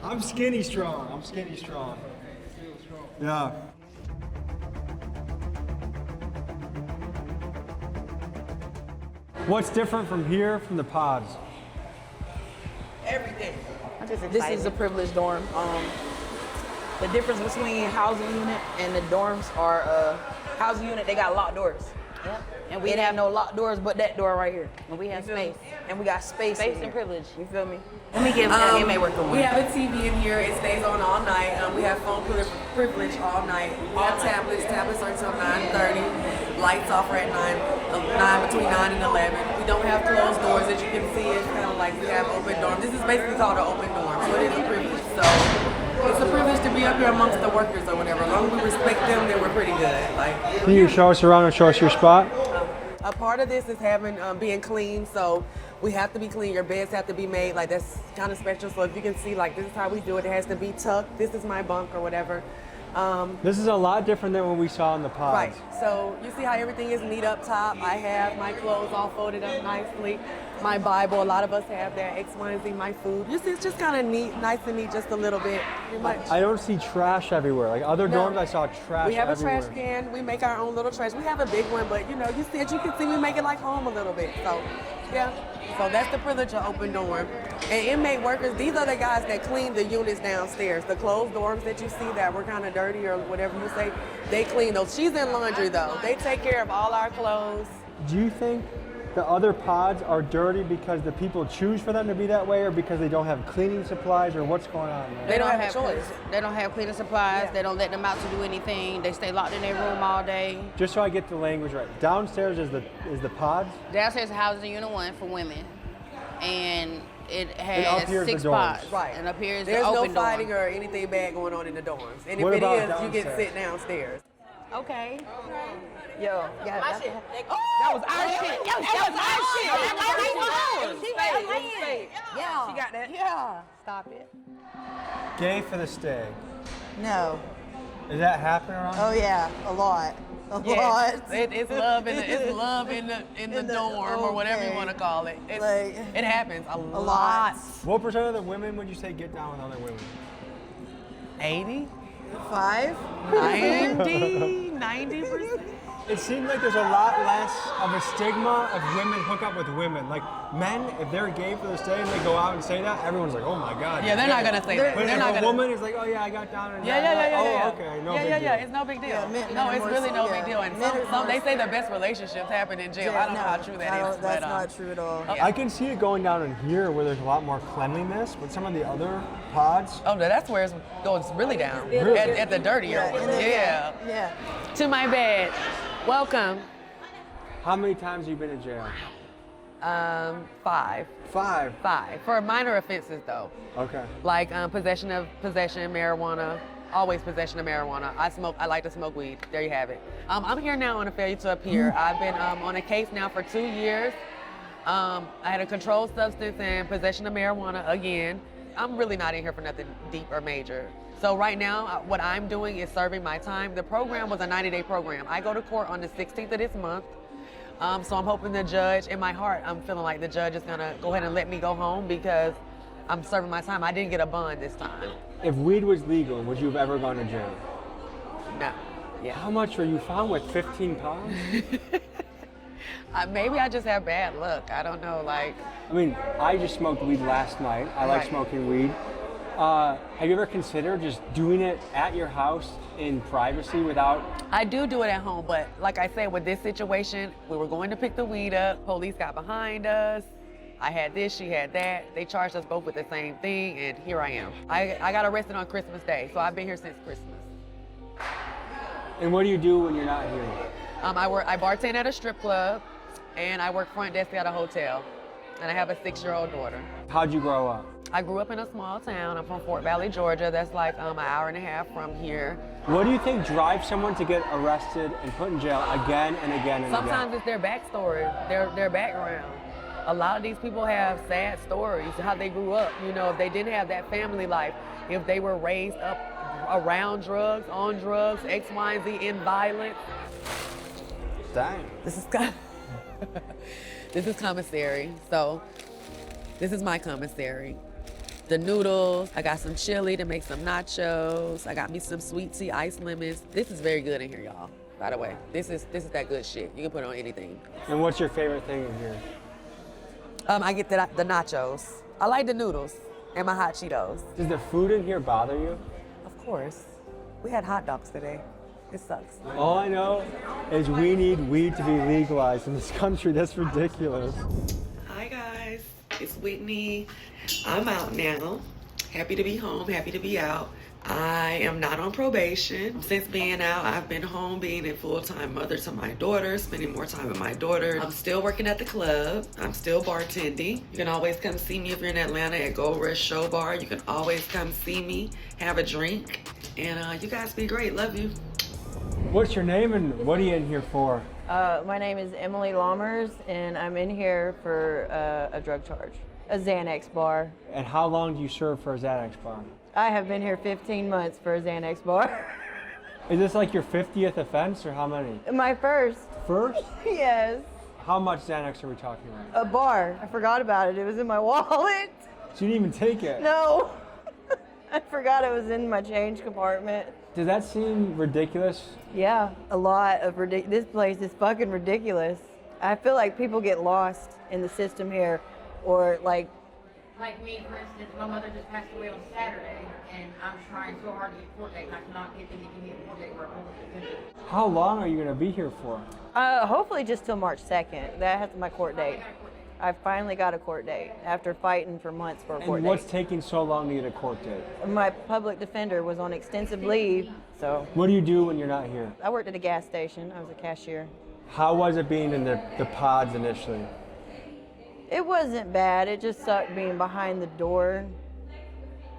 [SPEAKER 1] I'm skinny strong. Yeah. What's different from here from the pods?
[SPEAKER 20] Everything. This is a privileged dorm. The difference between housing unit and the dorms are housing unit, they got locked doors.
[SPEAKER 21] Yep.
[SPEAKER 20] And we didn't have no locked doors but that door right here.
[SPEAKER 21] And we have space.
[SPEAKER 20] And we got space
[SPEAKER 21] and privilege.
[SPEAKER 20] You feel me?
[SPEAKER 21] Let me give inmate work
[SPEAKER 22] We have a TV in here. It stays on all night. We have phone privilege all night. We have tablets. Tablets are until 9:30. Lights off are at between 9 and 11. We don't have closed doors. As you can see, it's kind of like we have open dorm. This is basically called an open dorm, so it is a privilege. So it's a privilege to be up here amongst the workers or whatever. As long as we respect them, then we're pretty good.
[SPEAKER 1] Can you show us around and show us your spot?
[SPEAKER 22] A part of this is being clean, so we have to be clean. Your beds have to be made, like that's kind of special. So if you can see, like this is how we do it. It has to be tucked. This is my bunk or whatever.
[SPEAKER 1] This is a lot different than what we saw in the pods.
[SPEAKER 22] Right, so you see how everything is neat up top. I have my clothes all folded up nicely. My Bible, a lot of us have that, X, Y, and Z, my food. You see, it's just kind of neat, nice and neat, just a little bit.
[SPEAKER 1] I don't see trash everywhere. Like other dorms, I saw trash
[SPEAKER 22] We have
[SPEAKER 1] everywhere.
[SPEAKER 22] a trash can. We make our own little trash. We have a big one, but you see, as you can see, we make it like home a little bit. So, yeah. So that's the privilege of open dorm. And inmate workers, these are the guys that clean the units downstairs. The closed dorms that you see that were kind of dirty or whatever you say, they clean those. She's in laundry though. They take care of all our clothes.
[SPEAKER 1] Do you think the other pods are dirty because the people choose for them to be that way, or because they don't have cleaning supplies, or what's going on there?
[SPEAKER 21] They don't have a choice. They don't have cleaning supplies. Yeah. They don't let them out to do anything. They stay locked in their room all day.
[SPEAKER 1] Just so I get the language right. Downstairs is the pods?
[SPEAKER 21] Downstairs is housing unit 1 for women. And it has 6 pods.
[SPEAKER 22] Right.
[SPEAKER 21] And up here is
[SPEAKER 22] There's
[SPEAKER 21] the open
[SPEAKER 22] no fighting
[SPEAKER 21] dorm.
[SPEAKER 22] or anything bad going on in the dorms. And
[SPEAKER 1] what
[SPEAKER 22] if it is,
[SPEAKER 1] downstairs?
[SPEAKER 22] you get sit downstairs.
[SPEAKER 21] Okay.
[SPEAKER 20] Yo,
[SPEAKER 21] yeah,
[SPEAKER 20] my shit.
[SPEAKER 21] That was our shit.
[SPEAKER 20] That was our shit.
[SPEAKER 21] Yeah.
[SPEAKER 20] She got that.
[SPEAKER 21] Yeah. Stop it.
[SPEAKER 1] Gay for the stay.
[SPEAKER 23] No.
[SPEAKER 1] Is that happening around?
[SPEAKER 23] Oh yeah, a lot. A
[SPEAKER 22] Yes.
[SPEAKER 23] lot.
[SPEAKER 22] It's love in the dorm or whatever you want to call it. It happens a lot.
[SPEAKER 1] What percent of the women would you say get down with other women?
[SPEAKER 22] 80?
[SPEAKER 23] 5?
[SPEAKER 22] 90%.
[SPEAKER 1] It seems like there's a lot less of a stigma of women hook up with women. Like men, if they're gay for this day and they go out and say that, everyone's like, oh my God.
[SPEAKER 20] Yeah, they're not gonna say that.
[SPEAKER 1] But
[SPEAKER 20] They're
[SPEAKER 1] if
[SPEAKER 20] not
[SPEAKER 1] a
[SPEAKER 20] gonna.
[SPEAKER 1] woman is like, oh yeah, I got down and
[SPEAKER 20] Yeah.
[SPEAKER 1] oh, okay, no big deal.
[SPEAKER 20] Yeah, it's no big deal. No, it's really no big deal. And some they say the best relationships happen in jail. I don't know how true that is.
[SPEAKER 23] That's not true at all.
[SPEAKER 1] I can see it going down in here where there's a lot more cleanliness, but some of the other pods.
[SPEAKER 20] Oh, no, that's where it goes really down.
[SPEAKER 1] Really?
[SPEAKER 20] At the dirtier ones. Yeah.
[SPEAKER 23] Yeah.
[SPEAKER 20] To my bed. Welcome.
[SPEAKER 1] How many times have you been in jail?
[SPEAKER 20] 5.
[SPEAKER 1] 5?
[SPEAKER 20] 5. For minor offenses, though.
[SPEAKER 1] Okay.
[SPEAKER 20] Like possession of marijuana. Always possession of marijuana. I like to smoke weed. There you have it. I'm here now on a failure to appear. I've been on a case now for 2 years. I had a controlled substance and possession of marijuana again. I'm really not in here for nothing deep or major. So right now, what I'm doing is serving my time. The program was a 90-day program. I go to court on the 16th of this month. So I'm hoping the judge, in my heart, I'm feeling like the judge is gonna go ahead and let me go home because I'm serving my time. I didn't get a bond this time.
[SPEAKER 1] If weed was legal, would you have ever gone to jail?
[SPEAKER 20] No. Yeah.
[SPEAKER 1] How much were you found with? 15 pounds?
[SPEAKER 20] Maybe I just have bad luck. I don't know, like.
[SPEAKER 1] I mean, I just smoked weed last night. I like smoking weed. Have you ever considered just doing it at your house in privacy without?
[SPEAKER 20] I do it at home, but like I said, with this situation, we were going to pick the weed up. Police got behind us. I had this, she had that. They charged us both with the same thing, and here I am. I got arrested on Christmas Day, so I've been here since Christmas.
[SPEAKER 1] And what do you do when you're not here?
[SPEAKER 20] I bartend at a strip club, and I work front desk at a hotel, and I have a 6-year-old daughter.
[SPEAKER 1] How'd you grow up?
[SPEAKER 20] I grew up in a small town. I'm from Fort Valley, Georgia. That's like an hour and a half from here.
[SPEAKER 1] What do you think drives someone to get arrested and put in jail again and again and
[SPEAKER 20] Sometimes
[SPEAKER 1] again?
[SPEAKER 20] it's their backstory, their background. A lot of these people have sad stories, how they grew up. You know, if they didn't have that family life, if they were raised up around drugs, on drugs, X, Y, and Z, in violence.
[SPEAKER 1] Dang.
[SPEAKER 20] This is commissary. So this is my commissary. The noodles, I got some chili to make some nachos. I got me some sweet tea, iced lemons. This is very good in here, y'all, by the way. This is that good shit. You can put it on anything.
[SPEAKER 1] And what's your favorite thing in here?
[SPEAKER 20] I get the nachos. I like the noodles and my hot Cheetos.
[SPEAKER 1] Does the food in here bother you?
[SPEAKER 20] Of course. We had hot dogs today. It sucks.
[SPEAKER 1] All I know is we need weed to be legalized in this country. That's ridiculous.
[SPEAKER 5] Hi guys, it's Whitney. I'm out now. Happy to be home, happy to be out. I am not on probation. Since being out, I've been home being a full-time mother to my daughter, spending more time with my daughter. I'm still working at the club. I'm still bartending. You can always come see me if you're in Atlanta at Gold Rush Show Bar. You can always come see me, have a drink. And you guys be great, love you.
[SPEAKER 1] What's your name and what are you in here for?
[SPEAKER 8] My name is Emily Lammers, and I'm in here for a drug charge, a Xanax bar.
[SPEAKER 1] And how long do you serve for a Xanax bar?
[SPEAKER 8] I have been here 15 months for a Xanax bar.
[SPEAKER 1] Is this like your 50th offense or how many?
[SPEAKER 8] My first.
[SPEAKER 1] First?
[SPEAKER 8] Yes.
[SPEAKER 1] How much Xanax are we talking about?
[SPEAKER 8] A bar. I forgot about it. It was in my wallet.
[SPEAKER 1] So you didn't even take it?
[SPEAKER 8] No. I forgot it was in my change compartment.
[SPEAKER 1] Does that seem ridiculous?
[SPEAKER 8] Yeah, a lot of This place is fucking ridiculous. I feel like people get lost in the system here, or like
[SPEAKER 9] me, for instance, my mother just passed away on Saturday, and I'm trying so hard to get a court date, and I cannot get them to give me a court date where I'm able to.
[SPEAKER 1] How long are you going to be here for?
[SPEAKER 8] Hopefully just till March 2nd. That's my court date. I finally got a court date after fighting for months for a court
[SPEAKER 1] And
[SPEAKER 8] date.
[SPEAKER 1] what's taking so long to get a court date?
[SPEAKER 8] My public defender was on extensive leave, so.
[SPEAKER 1] What do you do when you're not here?
[SPEAKER 8] I worked at a gas station. I was a cashier.
[SPEAKER 1] How was it being in the pods initially?
[SPEAKER 8] It wasn't bad. It just sucked being behind the door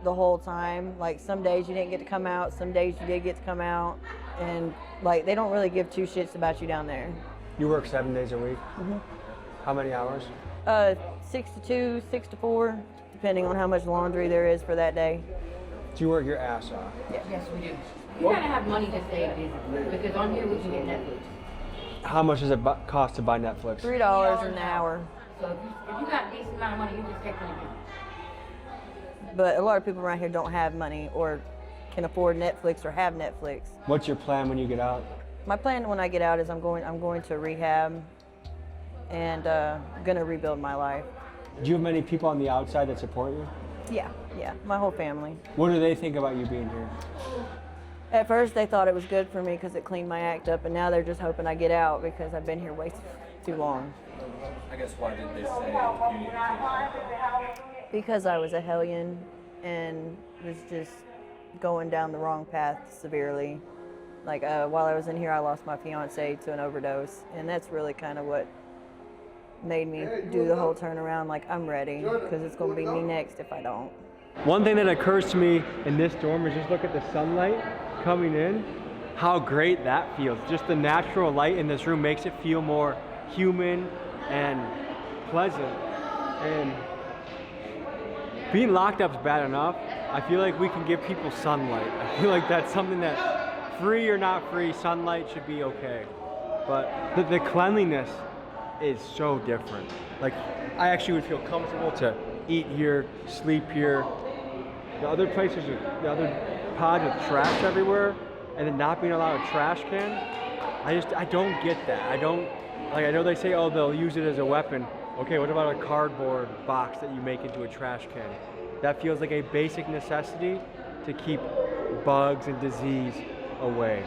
[SPEAKER 8] the whole time. Like some days you didn't get to come out, some days you did get to come out, and like they don't really give two shits about you down there.
[SPEAKER 1] You work 7 days a week?
[SPEAKER 8] Mm-hmm.
[SPEAKER 1] How many hours?
[SPEAKER 8] 6 to 2, 6 to 4, depending on how much laundry there is for that day.
[SPEAKER 1] Do you work your ass off?
[SPEAKER 8] Yeah.
[SPEAKER 9] Yes, we do. You gotta have money to stay busy, because on here we can get Netflix.
[SPEAKER 1] How much does it cost to buy Netflix?
[SPEAKER 8] $3 an hour.
[SPEAKER 9] So if you got a decent amount of money, you just take what you can.
[SPEAKER 8] But a lot of people around here don't have money or can afford Netflix or have Netflix.
[SPEAKER 1] What's your plan when you get out?
[SPEAKER 8] My plan when I get out is I'm going to rehab and gonna rebuild my life.
[SPEAKER 1] Do you have many people on the outside that support you?
[SPEAKER 8] Yeah, my whole family.
[SPEAKER 1] What do they think about you being here?
[SPEAKER 8] At first they thought it was good for me because it cleaned my act up, and now they're just hoping I get out because I've been here way too long.
[SPEAKER 2] I guess why did they say you needed to get out?
[SPEAKER 8] Because I was a hellion and was just going down the wrong path severely. Like while I was in here, I lost my fiance to an overdose, and that's really kind of what made me do the whole turnaround. Like, I'm ready, because it's going to be me next if I don't.
[SPEAKER 1] One thing that occurs to me in this dorm is just look at the sunlight coming in, how great that feels. Just the natural light in this room makes it feel more human and pleasant. And being locked up is bad enough. I feel like we can give people sunlight. I feel like that's something that, free or not free, sunlight should be okay. But the cleanliness is so different. Like, I actually would feel comfortable to eat here, sleep here. The other places, the other pods with trash everywhere, and then not being allowed a trash can, I don't get that. I know they say, oh, they'll use it as a weapon. Okay, what about a cardboard box that you make into a trash can? That feels like a basic necessity to keep bugs and disease away.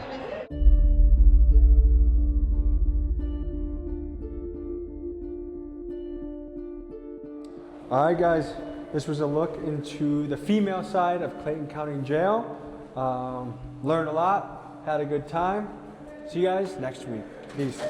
[SPEAKER 1] All right, guys, this was a look into the female side of Clayton County Jail. Learned a lot, had a good time. See you guys next week. Peace.